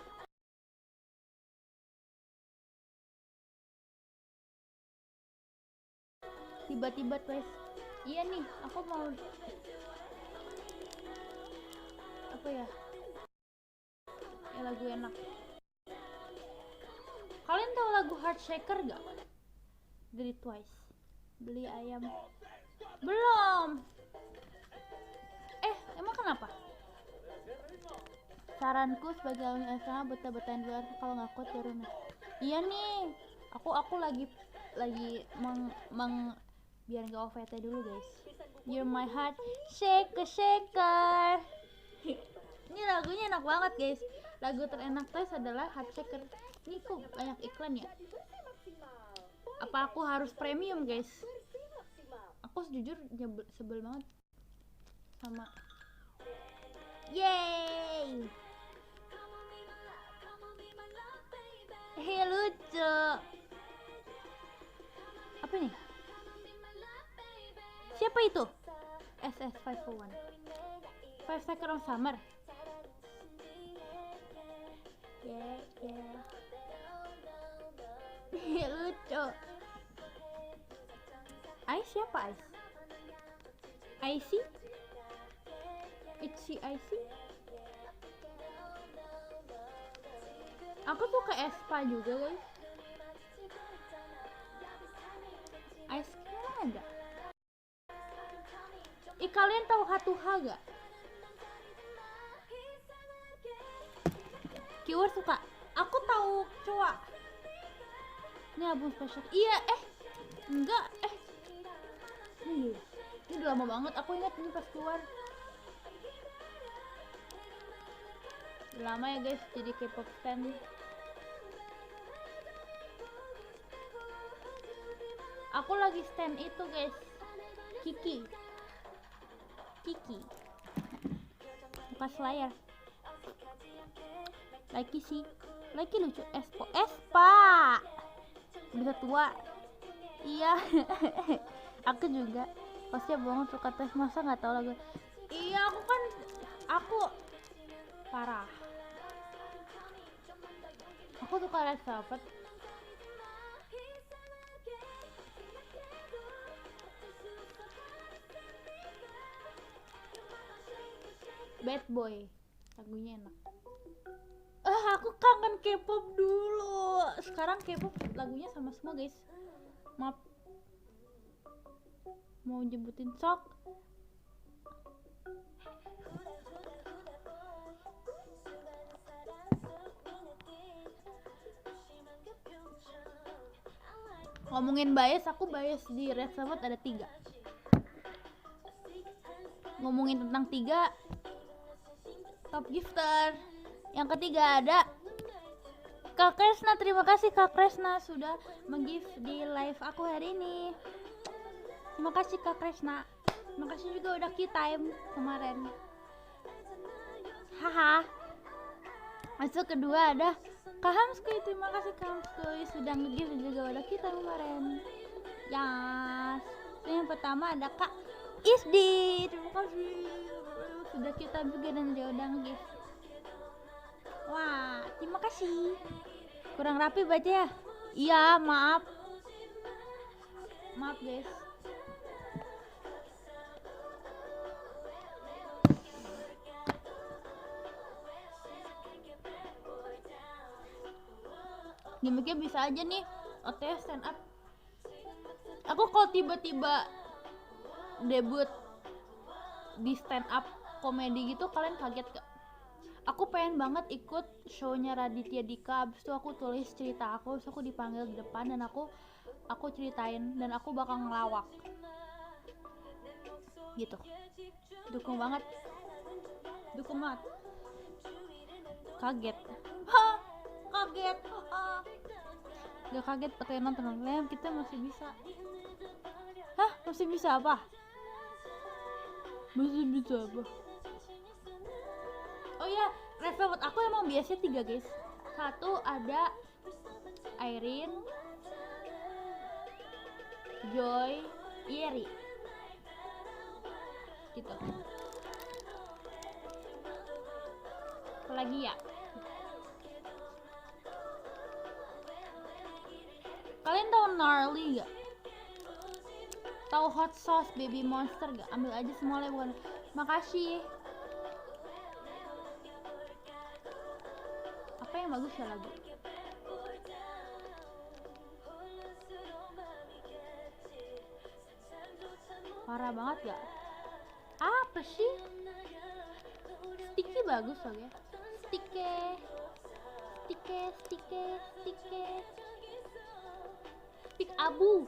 Tiba-tiba guys. Iya nih, aku mau apa ya? Lagu enak. Kalian tahu lagu Heart Shaker gak? Dari Twice. Beli ayam. Belum. Emang kenapa? Saranku sebagai alumni SMA betah-betahin di luar kalau nggak kuat di rumah. Iya nih, aku lagi biar nggak OVT dulu guys. You're my heart shaker. Ini lagunya enak banget guys. lagu terenak Twice adalah Heartbreaker. Ini kok banyak iklan ya? Apa aku harus premium guys? Aku sejujur sebel banget sama Yeay. Hei lucu. Apa nih? Siapa itu? SS501 5 Second of Summer. Yeah. Hei lucu. Ice siapa Ice? Icy? Itzy Icy? Aku suka Espa juga guys. Ice Cream ada. Kalian tahu Hatuha gak? Keyword suka. Aku tahu Coa. Ini album spesial. Iya enggak ini udah lama banget. Aku ingat ini pas keluar. Lama ya guys jadi K-pop fan. Aku lagi stan itu guys, Kiki bukan Slayer. Lagi sih, lagi lucu. Espa udah tua. Iya. Aku juga pasti bohong suka tes, masa nggak tahu lagu. Iya aku parah. Aku suka Red Velvet. Bad Boy lagunya enak. Aku kangen K-pop dulu. Sekarang K-pop lagunya sama semua guys. Maaf, mau jemputin sok. Ngomongin bias, aku bias di Red Velvet ada 3. Ngomongin tentang 3 top gifter. Yang ketiga ada Kak Kresna. Terima kasih Kak Kresna sudah meng-gift di live aku hari ini. Terima kasih Kak Kresna. Terima kasih juga udah key time kemarin. Haha. Masuk kedua ada Kak Hamskuy. Terima kasih Kak Hamskuy sudah nge-gift juga udah key time kemarin. Yes. Yang pertama ada Kak Isdi. Terima kasih sudah key time juga dan dia udah nge-gift. Wah, terima kasih. Kurang rapi baca ya? Iya, maaf guys. Gimiknya bisa aja nih OTS stand up. Aku kalau tiba-tiba debut di stand up komedi gitu, kalian kaget gak? Aku pengen banget ikut show-nya Raditya Dika. Abis itu aku tulis cerita aku, terus aku dipanggil di depan dan aku ceritain dan aku bakal ngelawak gitu. Dukung banget. Kaget. Kaget. Gak kaget pakai nonton kita masih bisa. Masih bisa apa? Oh iya, Red Velvet aku emang biasanya 3 guys. 1 ada Irene, Joy, Yeri gitu. Apalagi ya? Kalian tahu Gnarly gak? Tahu Hot Sauce Baby Monster gak? Ambil aja semua lah bukan. Makasih. Apa yang bagus ya lagu? Parah banget gak? Apa sih? Sticky bagus loh ya. Stick abu.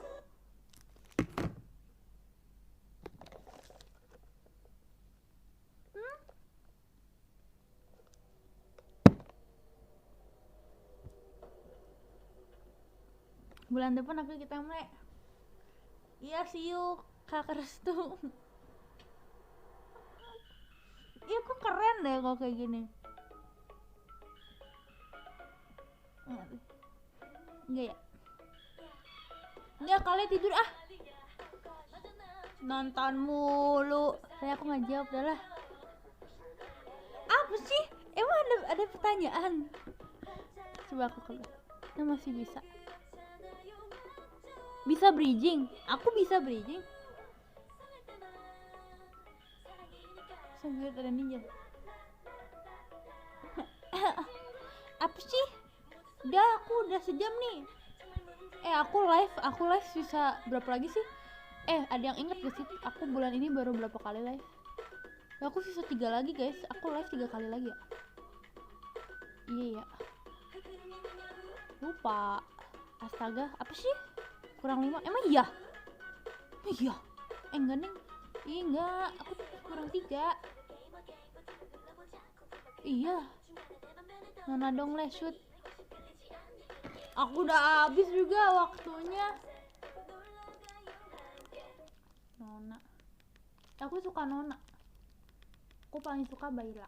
Bulan depan aku kita mulai. Iya, see you Kak Restu. Iya, kok keren deh kalau kayak gini. Enggak ya? Enggak, kalian tidur ah. Nonton mulu. Saya aku nggak jawab dah lah. Apa sih? Emang ada pertanyaan? Coba aku keluar. Kita masih bisa. Bisa bridging. Aku bisa bridging. Sambil ada ninja. Apa sih? Udah sejam nih. Aku live bisa berapa lagi sih? Ada yang inget gak sih? Aku bulan ini baru berapa kali live? Aku sisa 3 lagi guys. Aku live 3 kali lagi ya. Iya ya. Lupa. Astaga, apa sih? Kurang 5. Emang iya? Iya. Enggak neng. Enggak. Aku kurang 3. Iya. Mana dong le shoot. Aku udah habis juga waktunya. Nona. Aku suka Nona. Aku paling suka Baila.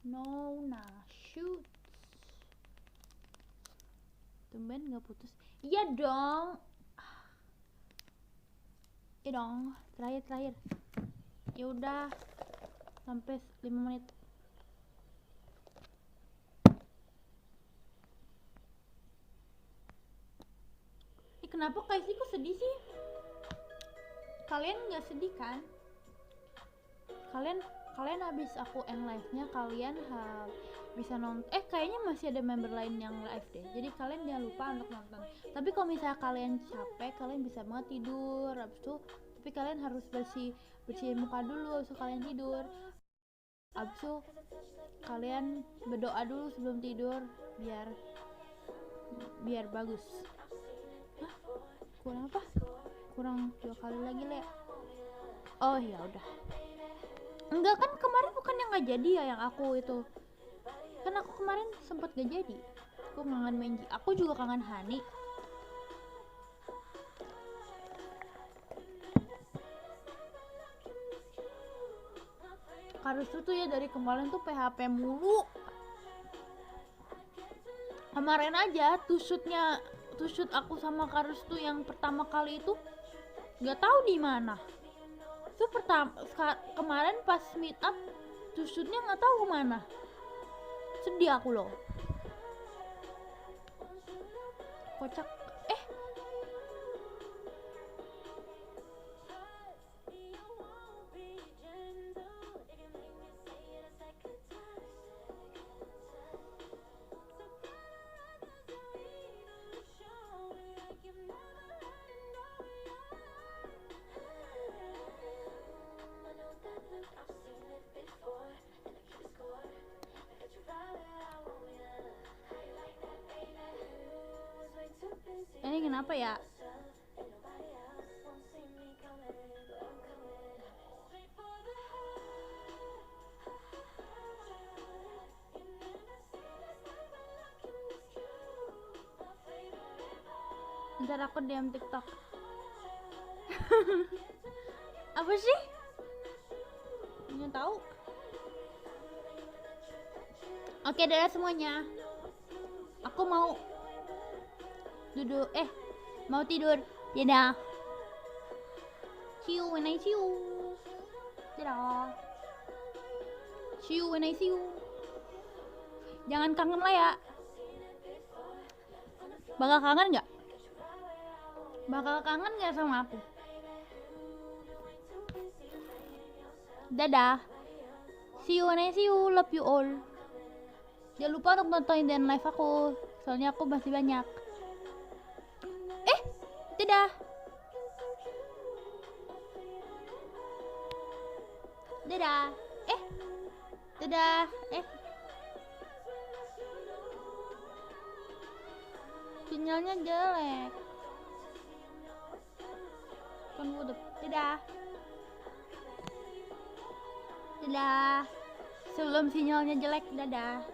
Nona shoot. Tumben gak putus. Iya dong. Iya dong. Terakhir. Ya udah. Sampai 5 menit. Kenapa kayak sih kok sedih sih? Kalian nggak sedih kan? Kalian habis aku end live-nya kalian bisa nonton. Kayaknya masih ada member lain yang live deh. Jadi kalian jangan lupa untuk nonton. Tapi kalau misalnya kalian capek, kalian bisa banget tidur. Habis itu, tapi kalian harus bersihin muka dulu habis itu kalian tidur. Habis itu kalian berdoa dulu sebelum tidur biar bagus. Hah? Kurang apa? Kurang 2 kali lagi le. Oh ya udah. Enggak kan kemarin bukan yang nggak jadi ya yang aku itu. Kan aku kemarin sempet gak jadi. Aku kangen Menji. Aku juga kangen Hani. Karusu tuh ya dari kemarin tuh PHP mulu. Kemarin aja tushoot aku sama Karusu yang pertama kali itu nggak tahu di mana. Itu kemarin pas meet up tushootnya nggak tahu kemana. Sedih aku loh. Kocak. Ini kenapa ya? Ntar aku DM TikTok. Apa sih? Nggak tahu. Oke, dadah semuanya. Aku mau duduk. Mau tidur. Dadah. See you when I see you. Dadah. See you when I see you. Jangan kangen lah ya. Bakal kangen nggak? Bakal kangen nggak sama aku? Dadah. See you when I see you. Love you all. Jangan lupa untuk nontonin dan live aku. Soalnya aku masih banyak. Dadah. Dadah. Dadah. Sinyalnya jelek. Kan udah. Dadah. Dadah. Sebelum sinyalnya jelek, dadah.